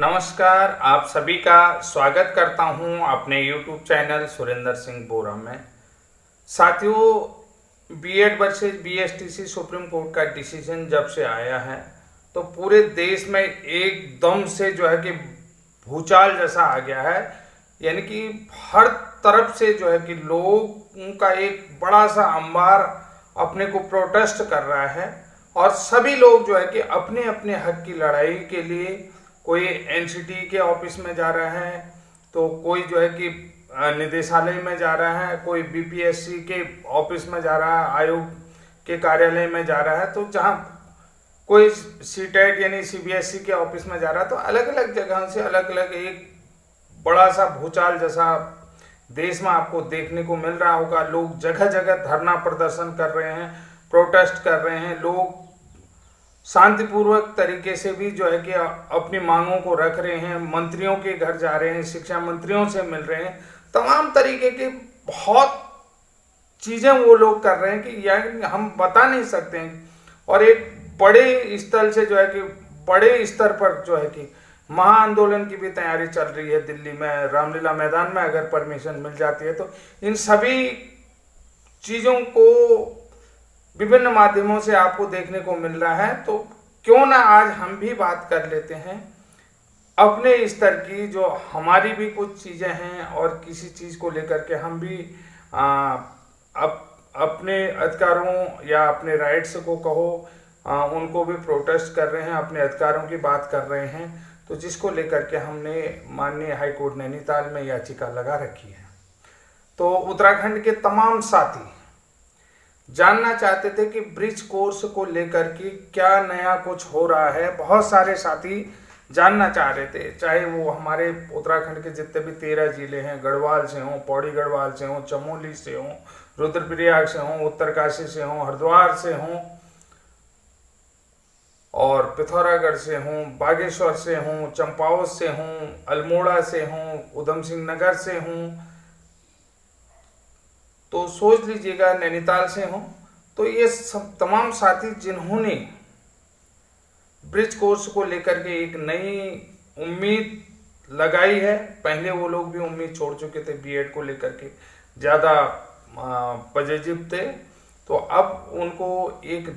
नमस्कार, आप सभी का स्वागत करता हूं अपने YouTube चैनल सुरेंद्र सिंह बोरा में। साथियों, BEd versus BSTC Supreme Court का डिसीजन जब से आया है तो पूरे देश में एकदम से जो है कि भूचाल जैसा आ गया है। यानी कि हर तरफ से जो है कि लोगों का एक बड़ा सा अंबार अपने को प्रोटेस्ट कर रहा है और सभी लोग जो है कि अपने अपने हक की लड़ाई के लिए कोई एनसीटी के ऑफिस में जा रहा है, तो कोई जो है कि निदेशालय में जा रहा है, कोई बीपीएससी के ऑफिस में जा रहा है, आयोग के कार्यालय में जा रहा है, तो जहाँ कोई सीटेट यानी सीबीएसई के ऑफिस में जा रहा है। तो अलग अलग जगह से अलग अलग एक बड़ा सा भूचाल जैसा देश में आपको देखने को मिल रहा होगा। लोग जगह जगह धरना प्रदर्शन कर रहे हैं, प्रोटेस्ट कर रहे हैं। लोग शांतिपूर्वक तरीके से भी जो है कि अपनी मांगों को रख रहे हैं, मंत्रियों के घर जा रहे हैं, शिक्षा मंत्रियों से मिल रहे हैं, तमाम तरीके के बहुत चीजें वो लोग कर रहे हैं कि यार हम बता नहीं सकते हैं। और एक बड़े स्तर से जो है कि बड़े स्तर पर जो है कि महाआंदोलन की भी तैयारी चल रही है दिल्ली में, रामलीला मैदान में अगर परमिशन मिल जाती है तो। इन सभी चीजों को विभिन्न माध्यमों से आपको देखने को मिल रहा है। तो क्यों ना आज हम भी बात कर लेते हैं अपने स्तर की, जो हमारी भी कुछ चीजें हैं और किसी चीज को लेकर के हम भी अपने अधिकारों या अपने राइट्स को कहो, उनको भी प्रोटेस्ट कर रहे हैं, अपने अधिकारों की बात कर रहे हैं। तो जिसको लेकर के हमने माननीय हाईकोर्ट नैनीताल में याचिका लगा रखी है। तो उत्तराखंड के तमाम साथी जानना चाहते थे कि ब्रिज कोर्स को लेकर के क्या नया कुछ हो रहा है। बहुत सारे साथी जानना चाह रहे थे, चाहे वो हमारे उत्तराखंड के जितने भी 13 जिले हैं, गढ़वाल से हों, पौड़ी गढ़वाल से हों, चमोली से हों, रुद्रप्रयाग से हों, उत्तरकाशी से हों, हरिद्वार से हों और पिथौरागढ़ से हों, बागेश्वर से हों, चंपावत से हों, अल्मोड़ा से हों, उधम सिंह नगर से हों, तो सोच लीजिएगा नैनीताल से हो। तो ये सब तमाम साथी जिन्होंने ब्रिज कोर्स को लेकर के एक नई उम्मीद लगाई है, पहले वो लोग भी उम्मीद छोड़ चुके थे, बीएड को लेकर के ज़्यादा पॉजिटिव थे, तो अब उनको एक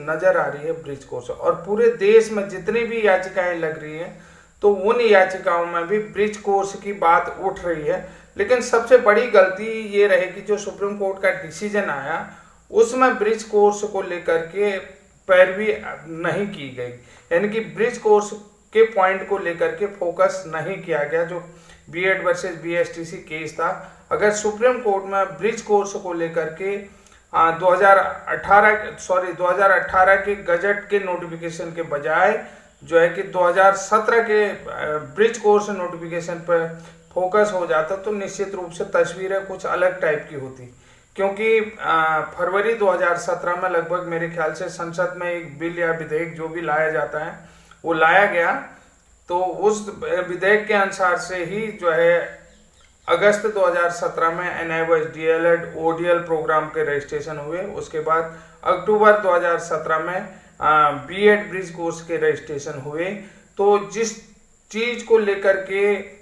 नज़र आ रही है ब्रिज कोर्स। और पूरे देश में जितनी भी याचिकाएं लग रही हैं तो उन याचिकाओं में भी ब्रिज कोर्स की बात उठ रही है। लेकिन सबसे बड़ी गलती ये रहे कि जो सुप्रीम कोर्ट का डिसीजन आया उसमें ब्रिज कोर्स को लेकर के पैरवी नहीं की गई, यानी कि ब्रिज कोर्स के पॉइंट को लेकर के फोकस नहीं किया गया। जो बीएड वर्सेस बीएसटीसी केस था, अगर सुप्रीम कोर्ट में ब्रिज कोर्स को लेकर के 2018 के गजट के नोटिफिकेशन के बजाय जो है कि 2017 के ब्रिज कोर्स नोटिफिकेशन पर फोकस हो जाता तो निश्चित रूप से तस्वीरें कुछ अलग टाइप की होती। क्योंकि फरवरी 2017 में लगभग मेरे ख्याल से संसद में एक बिल या विधेयक जो भी लाया जाता है वो लाया गया, तो उस विधेयक के अनुसार से ही जो है अगस्त 2017 में एनआईओएस डीएलएड ओडीएल प्रोग्राम के रजिस्ट्रेशन हुए। उसके बाद अक्टूबर 2017 में बीएड ब्रिज कोर्स के रजिस्ट्रेशन हुए। तो जिस चीज को लेकर के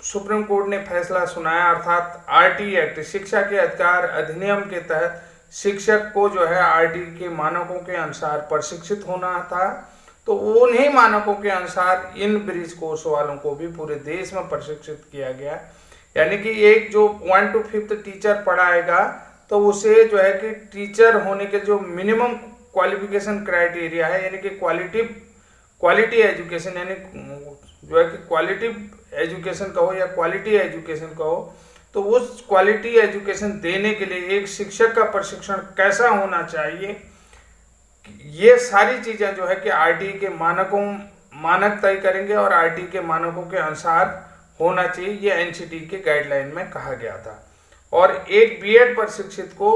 सुप्रीम कोर्ट ने फैसला सुनाया, अर्थात आरटी एक्ट, शिक्षा के अधिकार अधिनियम के तहत शिक्षक को जो है आरटी के मानकों के अनुसार प्रशिक्षित होना था, तो उन्हीं मानकों के अनुसार इन ब्रिज कोर्स वालों को भी पूरे देश में प्रशिक्षित किया गया। यानी कि एक जो 1 to 5th टीचर पढ़ाएगा तो उसे जो है कि टीचर होने के जो मिनिमम क्वालिफिकेशन क्राइटेरिया है, यानी कि क्वालिटी एजुकेशन, यानी जो है कि क्वालिटी एजुकेशन कहो या क्वालिटी एजुकेशन कहो, तो उस क्वालिटी एजुकेशन देने के लिए एक शिक्षक का प्रशिक्षण कैसा होना चाहिए, ये सारी चीजें जो है कि आरटी के मानक तय करेंगे और आरटी के मानकों के अनुसार होना चाहिए, ये एनसीटी के गाइडलाइन में कहा गया था। और एक बीएड प्रशिक्षित को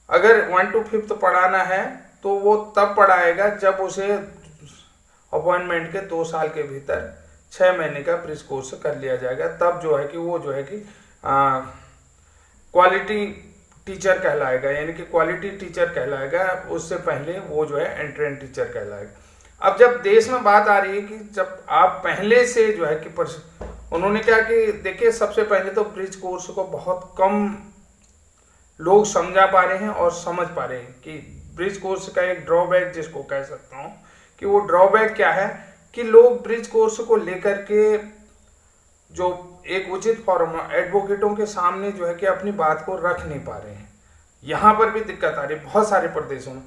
अगर 1 to 5th पढ़ाना है तो वो तब पढ़ाएगा जब उसे अपॉइंटमेंट के 2 साल के भीतर 6 महीने का ब्रिज कोर्स कर लिया जाएगा। तब जो है कि वो जो है कि क्वालिटी टीचर कहलाएगा, यानी कि क्वालिटी टीचर कहलाएगा। उससे पहले वो जो है एंट्रेंस टीचर कहलाएगा। अब जब देश में बात आ रही है कि जब आप पहले से जो है कि उन्होंने क्या कि देखिए, सबसे पहले तो ब्रिज कोर्स को बहुत कम लोग समझा पा रहे हैं और समझ पा रहे हैं कि ब्रिज कोर्स का एक ड्रॉबैक जिसको कह सकता हूं कि वो ड्रॉबैक क्या है कि लोग ब्रिज कोर्स को लेकर के जो एक उचित फॉर्म एडवोकेटों के सामने जो है कि अपनी बात को रख नहीं पा रहे हैं। यहां पर भी दिक्कत आ रही है बहुत सारे प्रदेशों में।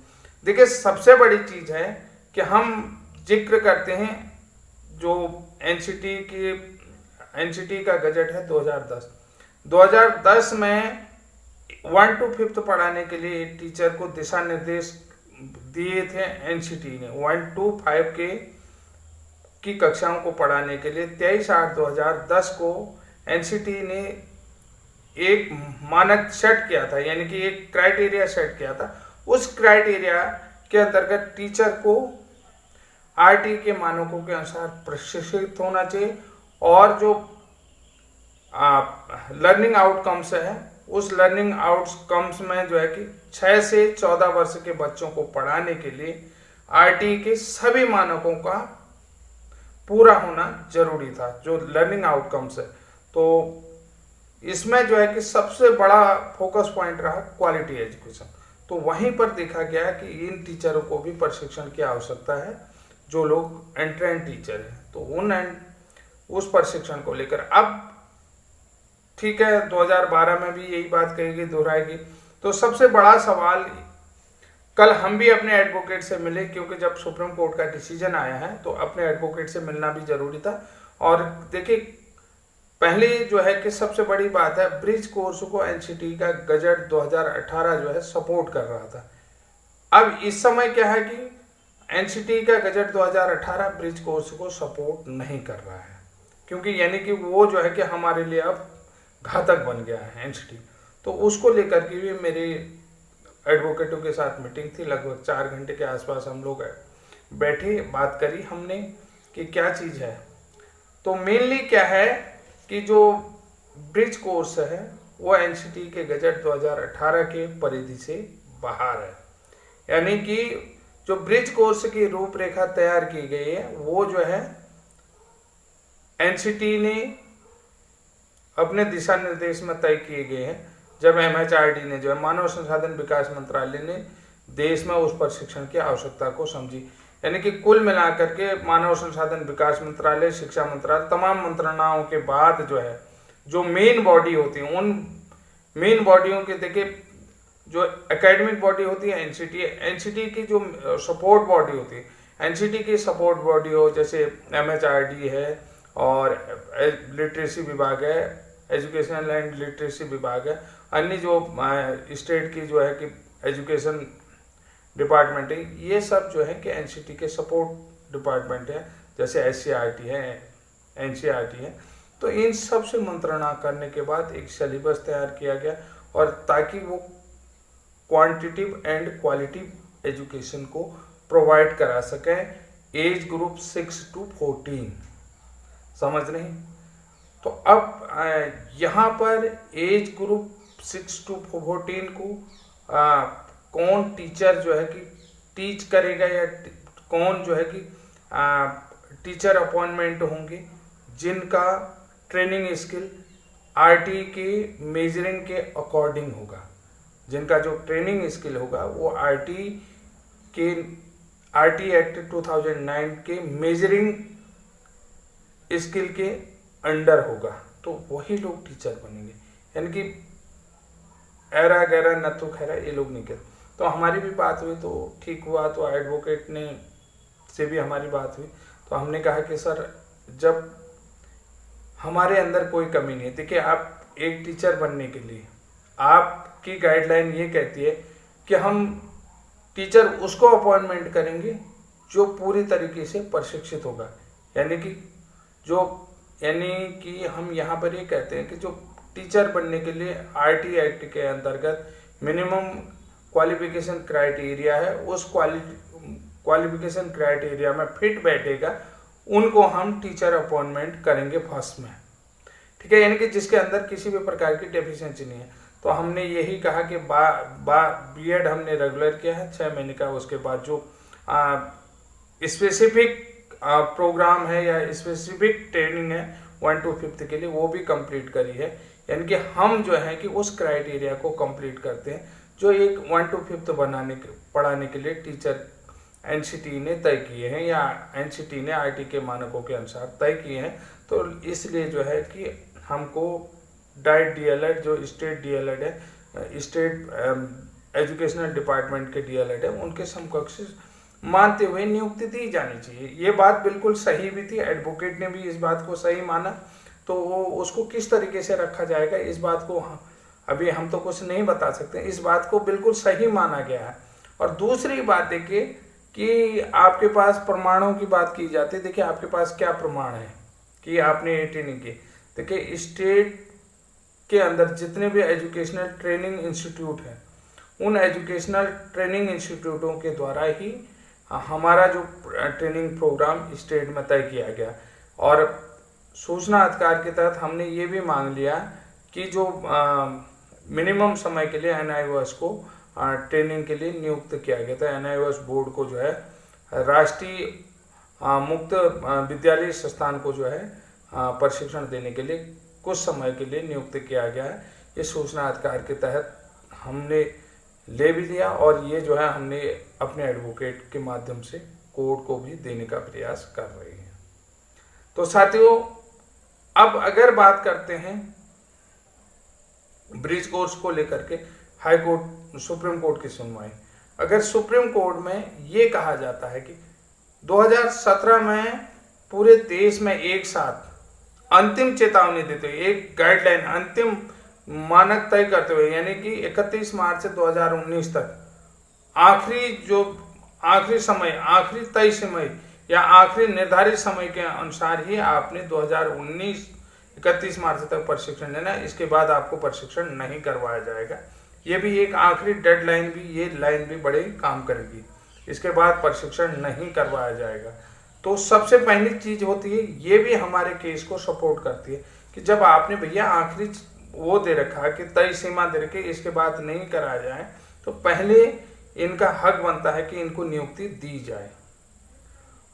देखिए, सबसे बड़ी चीज है कि हम जिक्र करते हैं जो एनसीटी का गजट है 2010 में 1 to 5th पढ़ाने के लिए टीचर को दिशा निर्देश दिए थे एनसीटी ने। 1 to 5 की कक्षाओं को पढ़ाने के लिए 23/8/2010 को एनसीटी ने एक मानक सेट किया था, यानी कि एक क्राइटेरिया सेट किया था। उस क्राइटेरिया के अंतर्गत टीचर को आरटी के मानकों के अनुसार प्रशिक्षित होना चाहिए और जो लर्निंग आउटकम्स है उस लर्निंग आउटकम्स में जो है कि 6 से 14 वर्ष के बच्चों को पढ़ाने के लिए आरटी के सभी मानकों का पूरा होना जरूरी था, जो लर्निंग आउटकम्स है। तो इसमें जो है कि सबसे बड़ा फोकस पॉइंट रहा क्वालिटी एजुकेशन। तो वहीं पर देखा गया कि इन टीचरों को भी प्रशिक्षण की आवश्यकता है, जो लोग एंट्रेंस टीचर हैं। तो उस प्रशिक्षण को लेकर अब ठीक है 2012 में भी यही बात कहेगी, दोहराएगी। तो सबसे बड़ा सवाल, कल हम भी अपने एडवोकेट से मिले क्योंकि जब सुप्रीम कोर्ट का डिसीजन आया है तो अपने एडवोकेट से मिलना भी जरूरी था। और देखिए, पहले जो है कि सबसे बड़ी बात है, ब्रिज कोर्स को एनसीटी का गजट 2018 जो है सपोर्ट कर रहा था। अब इस समय क्या है कि एनसीटी का गजट 2018 ब्रिज कोर्स को सपोर्ट नहीं कर रहा है, क्योंकि यानी कि वो जो है कि हमारे लिए अब घातक बन गया है एनसीटी। तो उसको लेकर के भी मेरे एडवोकेटों के साथ मीटिंग थी, लगभग 4 घंटे के आसपास हम लोग बैठे, बात करी हमने कि क्या चीज़ है। तो मेनली क्या है कि जो ब्रिज कोर्स है वो एनसीटी के गजट 2018 के परिधि से बाहर है, यानी कि जो ब्रिज कोर्स की रूपरेखा तैयार की गई है वो जो है एनसीटी ने अपने दिशा निर्देश में तय किए गए हैं। जब एमएचआरडी ने जो है मानव संसाधन विकास मंत्रालय ने देश में उस प्रशिक्षण की आवश्यकता को समझी, यानी कि कुल मिलाकर के मानव संसाधन विकास मंत्रालय, शिक्षा मंत्रालय, तमाम मंत्रणाओं के बाद जो है जो मेन बॉडी होती है, उन मेन बॉडियों के देखिए जो एकेडमिक बॉडी होती है एनसीटी की जो सपोर्ट बॉडी होती है, एनसीटी की सपोर्ट बॉडी हो जैसे एमएचआरडी है और लिटरेसी विभाग है, एजुकेशन एंड लिटरेसी विभाग है, अन्य जो स्टेट की जो है कि एजुकेशन डिपार्टमेंट है, ये सब जो है कि एनसीटी के सपोर्ट डिपार्टमेंट है, जैसे एससीईआरटी है, एनसीईआरटी है। तो इन सब से मंत्रणा करने के बाद एक सिलेबस तैयार किया गया, और ताकि वो क्वांटिटिव एंड क्वालिटिव एजुकेशन को प्रोवाइड करा सकें एज ग्रुप 6 to 14, समझ नहीं। तो अब यहाँ पर एज ग्रुप 6 to 14 को कौन टीचर जो है कि टीच करेगा, या कौन जो है कि टीचर अपॉइंटमेंट होंगे जिनका ट्रेनिंग स्किल आरटी के मेजरिंग के अकॉर्डिंग होगा, जिनका जो ट्रेनिंग स्किल होगा वो आरटी एक्ट 2009 के मेजरिंग स्किल के अंडर होगा, तो वही लोग टीचर बनेंगे। यानी कि ऐरा गैरा नथु खैरा ये लोग नहीं कहते। तो हमारी भी बात हुई तो ठीक हुआ, तो एडवोकेट ने से भी हमारी बात हुई, तो हमने कहा कि सर जब हमारे अंदर कोई कमी नहीं है, देखिए आप एक टीचर बनने के लिए आपकी गाइडलाइन ये कहती है कि हम टीचर उसको अपॉइंटमेंट करेंगे जो पूरी तरीके से प्रशिक्षित होगा, यानी कि हम यहाँ पर ये कहते हैं कि जो टीचर बनने के लिए आरटी एक्ट के अंतर्गत मिनिमम क्वालिफिकेशन क्राइटेरिया है, उस क्वालिफिकेशन क्राइटेरिया में फिट बैठेगा, उनको हम टीचर अपॉइंटमेंट करेंगे फर्स्ट में, ठीक है। यानी कि जिसके अंदर किसी भी प्रकार की डेफिशिएंसी नहीं है। तो हमने यही कहा कि बीएड हमने रेगुलर किया है 6 महीने का, उसके बाद जो स्पेसिफिक प्रोग्राम है या स्पेसिफिक ट्रेनिंग है 1 to 5th के लिए, वो भी कंप्लीट करी है। यानी कि हम जो है कि उस क्राइटेरिया को कंप्लीट करते हैं जो एक 1 to 5th पढ़ाने के लिए टीचर एनसीटी ने तय किए हैं या एनसीटी ने आईटी के मानकों के अनुसार तय किए हैं। तो इसलिए जो है कि हमको डाइट डीएलएड जो स्टेट डीएलएड है, स्टेट एजुकेशनल डिपार्टमेंट के डीएलएड है, उनके समकक्ष मानते हुए नियुक्ति दी जानी चाहिए। ये बात बिल्कुल सही भी थी, एडवोकेट ने भी इस बात को सही माना। तो उसको किस तरीके से रखा जाएगा इस बात को अभी हम तो कुछ नहीं बता सकते, इस बात को बिल्कुल सही माना गया है। और दूसरी बात देखिए कि आपके पास प्रमाणों की बात की जाती है। देखिए आपके पास क्या प्रमाण है कि आपने 18 की, देखिए स्टेट के अंदर जितने भी एजुकेशनल ट्रेनिंग इंस्टीट्यूट हैं, उन एजुकेशनल ट्रेनिंग इंस्टीट्यूटों के द्वारा ही हमारा जो ट्रेनिंग प्रोग्राम स्टेट में तय किया गया। और सूचना अधिकार के तहत हमने ये भी मांग लिया कि जो मिनिमम समय के लिए एनआईओएस को ट्रेनिंग के लिए नियुक्त किया गया था, एनआईओएस बोर्ड को जो है राष्ट्रीय मुक्त विद्यालय संस्थान को जो है प्रशिक्षण देने के लिए कुछ समय के लिए नियुक्त किया गया है। ये सूचना अधिकार के तहत हमने ले भी लिया और ये जो है हमने अपने एडवोकेट के माध्यम से कोर्ट को भी देने का प्रयास कर रहे हैं। तो साथियों, अब अगर बात करते हैं ब्रिज कोर्स को लेकर के हाई कोर्ट सुप्रीम कोर्ट की सुनवाई, अगर सुप्रीम कोर्ट में ये कहा जाता है कि 2017 में पूरे देश में एक साथ अंतिम चेतावनी देते हुए, एक गाइडलाइन अंतिम मानक तय करते हुए, यानी कि 31 मार्च 2019 तक आखिरी समय, आखिरी तय समय या आखिरी निर्धारित समय के अनुसार ही आपने 2019 31 मार्च तक प्रशिक्षण लेना है। इसके बाद आपको प्रशिक्षण नहीं करवाया जाएगा। ये भी एक आखिरी डेडलाइन भी, ये लाइन भी बड़े काम करेगी। इसके बाद प्रशिक्षण नहीं करवाया जाएगा। तो सबसे पहली चीज होती है, ये भी हमारे केस को सपोर्ट करती है कि जब आपने भैया आखिरी वो दे रखा है कि तय सीमा दे रखी, इसके बाद नहीं कराया जाए, तो पहले इनका हक बनता है कि इनको नियुक्ति दी जाए।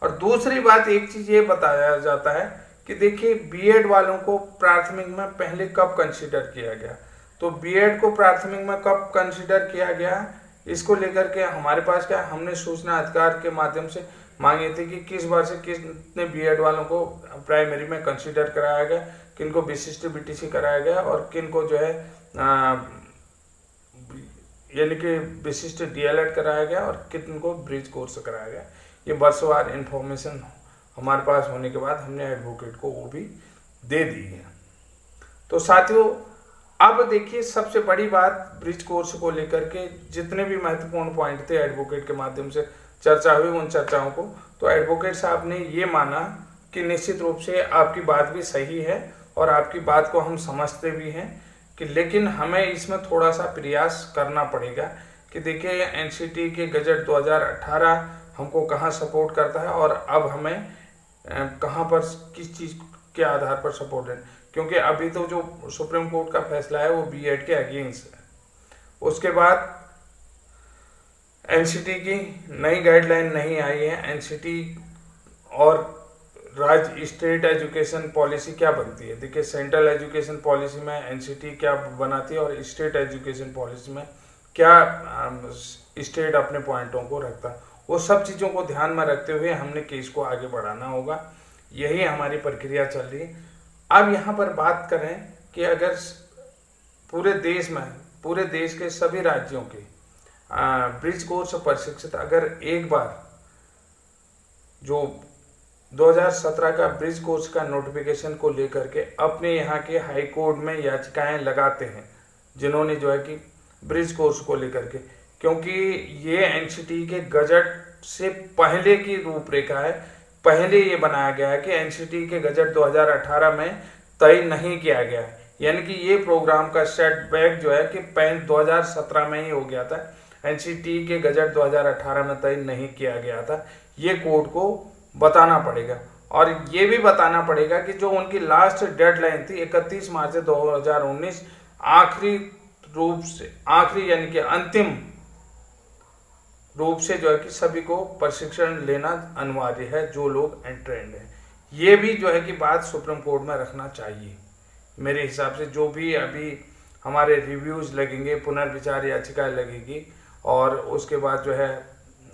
और दूसरी बात, एक चीज ये बताया जाता है कि देखिए बीएड वालों को प्राथमिक में पहले कब कंसीडर किया गया, तो बीएड को प्राथमिक में कब कंसीडर किया गया, इसको लेकर के हमारे पास क्या, हमने सूचना अधिकार के माध्यम से मांगी थी कि किस बार से कितने बीएड वालों को प्राइमरी में कंसीडर कराया गया, किनको विशिष्ट बीटीसी कराया गया और किनको जो है यानी कि विशिष्ट डीएलएड कराया गया और किनको ब्रिज कोर्स कराया गया। ये वर्षवार इंफॉर्मेशन हमारे पास होने के बाद हमने एडवोकेट को वो भी दे दी है। तो साथियों, अब देखिए सबसे बड़ी बात ब्रिज कोर्स को लेकर के जितने भी महत्वपूर्ण पॉइंट थे एडवोकेट के माध्यम से चर्चा हुई, उन चर्चाओं को तो एडवोकेट साहब ने ये माना कि निश्चित रूप से आपकी बात भी सही है और आपकी बात को हम समझते भी हैं कि, लेकिन हमें इसमें थोड़ा सा प्रयास करना पड़ेगा कि देखिए एनसीटी के गजट 2018 हमको कहाँ सपोर्ट करता है और अब हमें कहाँ पर किस चीज़ के आधार पर सपोर्ट है, क्योंकि अभी तो जो सुप्रीम कोर्ट का फैसला है वो बीएड के अगेंस्ट है। उसके बाद एनसीटी की नई गाइडलाइन नहीं आई है। एनसीटी और राज्य स्टेट एजुकेशन पॉलिसी क्या बनती है, देखिए सेंट्रल एजुकेशन पॉलिसी में एनसीटी क्या बनाती है और स्टेट एजुकेशन पॉलिसी में क्या स्टेट अपने पॉइंटों को रखता है, वो सब चीज़ों को ध्यान में रखते हुए हमने केस को आगे बढ़ाना होगा। यही हमारी प्रक्रिया चल रही है। अब यहाँ पर बात करें कि अगर पूरे देश में, पूरे देश के सभी राज्यों के ब्रिज कोर्स प्रशिक्षित अगर एक बार जो 2017 का ब्रिज कोर्स का नोटिफिकेशन को लेकर के अपने यहाँ के हाई कोर्ट में याचिकाएं लगाते हैं, जिन्होंने जो है कि ब्रिज कोर्स को लेकर के, क्योंकि ये एनसीटी के गजट से पहले की रूपरेखा है, पहले ये बनाया गया है कि एनसीटी के गजट 2018 में तय नहीं किया गया है, यानी कि ये प्रोग्राम का सेटबैक जो है कि 2017 में ही हो गया था। एनसीटी के गजट 2018 में तय नहीं किया गया था, ये कोर्ट को बताना पड़ेगा। और ये भी बताना पड़ेगा कि जो उनकी लास्ट डेडलाइन थी 31 मार्च 2019, आखिरी रूप से आखिरी यानी कि अंतिम रूप से जो है कि सभी को प्रशिक्षण लेना अनिवार्य है, जो लोग अनट्रेंड हैं। ये भी जो है कि बात सुप्रीम कोर्ट में रखना चाहिए मेरे हिसाब से। जो भी अभी हमारे रिव्यूज लगेंगे, पुनर्विचार याचिका लगेगी और उसके बाद जो है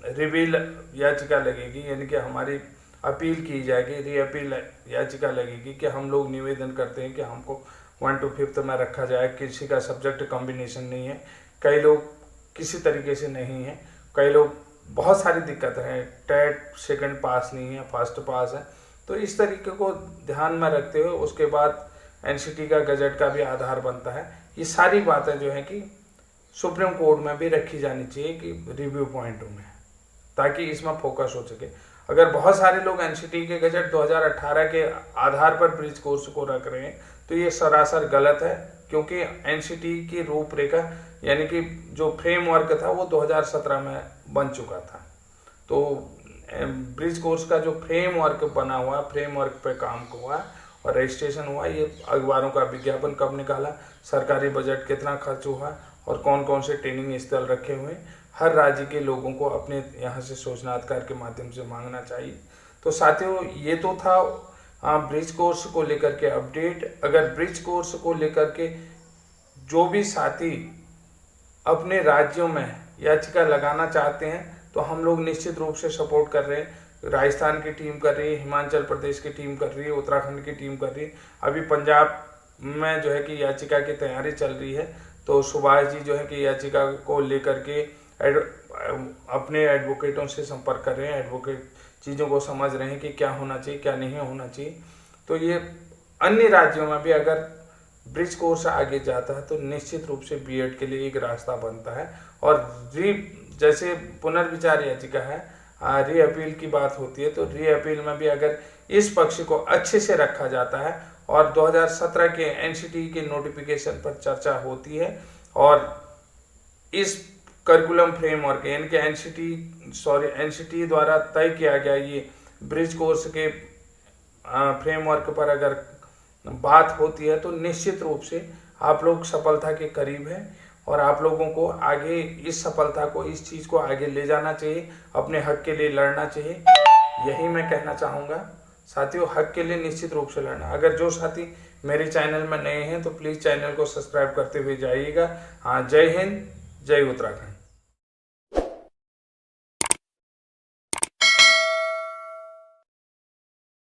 रिवील याचिका लगेगी, यानी कि हमारी अपील की जाएगी, री अपील याचिका लगेगी कि हम लोग निवेदन करते हैं कि हमको 1 to 5th में रखा जाए। किसी का सब्जेक्ट कॉम्बिनेशन नहीं है, कई लोग किसी तरीके से नहीं है, कई लोग बहुत सारी दिक्कतें हैं, टेट सेकंड पास नहीं है, फर्स्ट पास है। तो इस तरीके को ध्यान में रखते हुए उसके बाद एनसीटी का गजट का भी आधार बनता है। ये सारी बातें जो है कि सुप्रीम कोर्ट में भी रखी जानी चाहिए कि रिव्यू पॉइंटों में, ताकि इसमें फोकस हो सके। अगर बहुत सारे लोग एनसीटी के गजट 2018 के आधार पर ब्रिज कोर्स को रख रहे हैं तो ये सरासर गलत है, क्योंकि एनसीटी की रूपरेखा यानी कि जो फ्रेमवर्क था वो 2017 में बन चुका था। तो ब्रिज कोर्स का जो फ्रेमवर्क बना हुआ, फ्रेमवर्क पे काम हुआ और रजिस्ट्रेशन हुआ, ये अखबारों का विज्ञापन कब निकाला, सरकारी बजट कितना खर्च हुआ और कौन कौन से ट्रेनिंग स्थल रखे हुए, हर राज्य के लोगों को अपने यहाँ से सूचनाधिकार के माध्यम से मांगना चाहिए। तो साथियों, ये तो था ब्रिज कोर्स को लेकर के अपडेट। अगर ब्रिज कोर्स को लेकर के जो भी साथी अपने राज्यों में याचिका लगाना चाहते हैं तो हम लोग निश्चित रूप से सपोर्ट कर रहे हैं। राजस्थान की टीम कर रही है, हिमाचल प्रदेश की टीम कर रही है, उत्तराखंड की टीम कर रही है, अभी पंजाब में जो है कि याचिका की तैयारी चल रही है। तो सुभाष जी जो है कि याचिका को लेकर के अपने एडवोकेटों से संपर्क कर रहे हैं, एडवोकेट चीज़ों को समझ रहे हैं कि क्या होना चाहिए, क्या नहीं होना चाहिए। तो ये अन्य राज्यों में भी अगर ब्रिज कोर्स आगे जाता है तो निश्चित रूप से बीएड के लिए एक रास्ता बनता है। और जैसे पुनर्विचार याचिका है, री अपील की बात होती है, तो री अपील में भी अगर इस पक्ष को अच्छे से रखा जाता है और 2017 के एनसीटी के नोटिफिकेशन पर चर्चा होती है और इस करिकुलम फ्रेमवर्क यानी कि एनसीटी द्वारा तय किया गया ये ब्रिज कोर्स के फ्रेमवर्क पर अगर बात होती है तो निश्चित रूप से आप लोग सफलता के करीब हैं और आप लोगों को आगे इस सफलता को, इस चीज़ को आगे ले जाना चाहिए, अपने हक के लिए लड़ना चाहिए। यही मैं कहना चाहूँगा साथियों, हक के लिए निश्चित रूप से लड़ना। अगर जो साथी मेरे चैनल में नए हैं तो प्लीज़ चैनल को सब्सक्राइब करते हुए जाइएगा। हाँ, जय हिंद, जय उत्तराखंड।